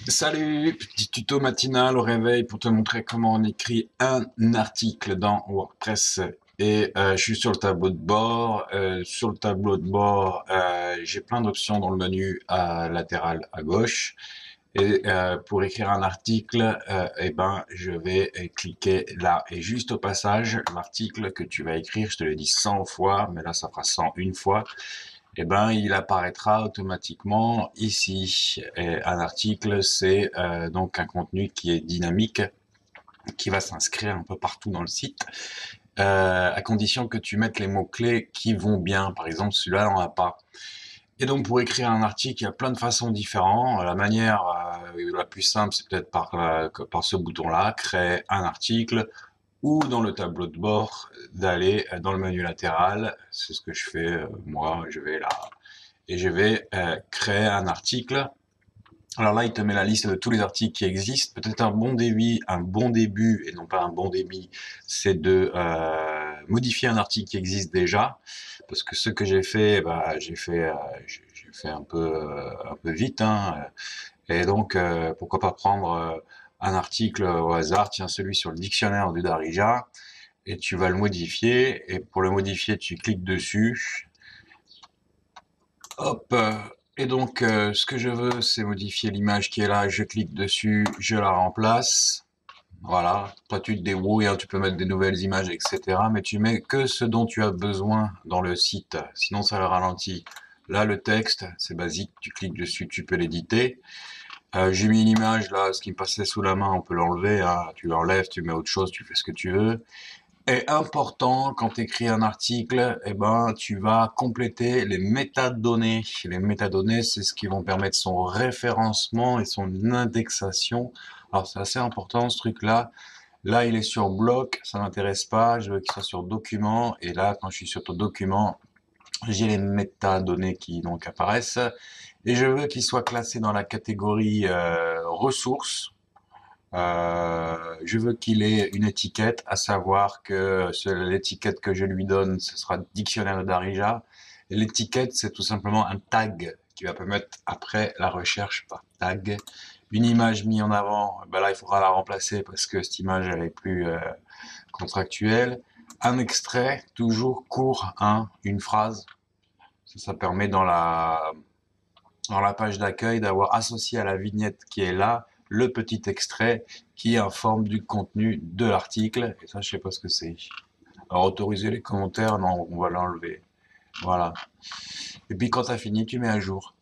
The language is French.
Salut, petit tuto matinal au réveil pour te montrer comment on écrit un article dans WordPress. Je suis sur le tableau de bord. Sur le tableau de bord, j'ai plein d'options dans le menu latéral à gauche. Pour écrire un article, je vais cliquer là. Et juste au passage, l'article que tu vas écrire, je te l'ai dit 100 fois, mais là ça fera 101 fois, il apparaîtra automatiquement ici. Et un article, c'est donc un contenu qui est dynamique, qui va s'inscrire un peu partout dans le site, à condition que tu mettes les mots-clés qui vont bien. Par exemple, celui-là n'en a pas. Et donc, pour écrire un article, il y a plein de façons différentes. La manière la plus simple, c'est peut-être par ce bouton-là, créer un article, ou dans le tableau de bord, d'aller dans le menu latéral. C'est ce que je fais, moi, je vais là et je vais créer un article. Alors là, il te met la liste de tous les articles qui existent. Peut-être un bon début, et non pas un bon débit, c'est de modifier un article qui existe déjà. Parce que ce que j'ai fait, j'ai fait un peu vite, hein. Et donc, pourquoi pas prendre un article au hasard, tiens, celui sur le dictionnaire du Darija, et tu vas le modifier. Et pour le modifier, tu cliques dessus. Hop. Ce que je veux, c'est modifier l'image qui est là. Je clique dessus, je la remplace. Voilà. Toi, tu te débrouilles, hein, tu peux mettre des nouvelles images, etc. Mais tu mets que ce dont tu as besoin dans le site. Sinon, ça le ralentit. Là, le texte, c'est basique. Tu cliques dessus, tu peux l'éditer. J'ai mis une image là, ce qui me passait sous la main, on peut l'enlever, hein. Tu l'enlèves, tu mets autre chose, tu fais ce que tu veux. Et important, quand tu écris un article, tu vas compléter les métadonnées. Les métadonnées, c'est ce qui vont permettre son référencement et son indexation. Alors, c'est assez important, ce truc-là. Là, il est sur bloc, ça m'intéresse pas. Je veux qu'il soit sur document. Et là, quand je suis sur ton document, j'ai les métadonnées qui donc apparaissent. Et je veux qu'il soit classé dans la catégorie ressources. Je veux qu'il ait une étiquette, à savoir que l'étiquette que je lui donne, ce sera dictionnaire de Darija. L'étiquette, c'est tout simplement un tag qui va permettre après la recherche par tag. Une image mise en avant, là, il faudra la remplacer parce que cette image, elle est plus contractuelle. Un extrait, toujours court, une phrase. Ça permet dans la page d'accueil d'avoir associé à la vignette qui est là le petit extrait qui informe du contenu de l'article. Et ça, je sais pas ce que c'est. Alors, autoriser les commentaires, non, on va l'enlever. Voilà. Et puis, quand tu as fini, tu mets à jour.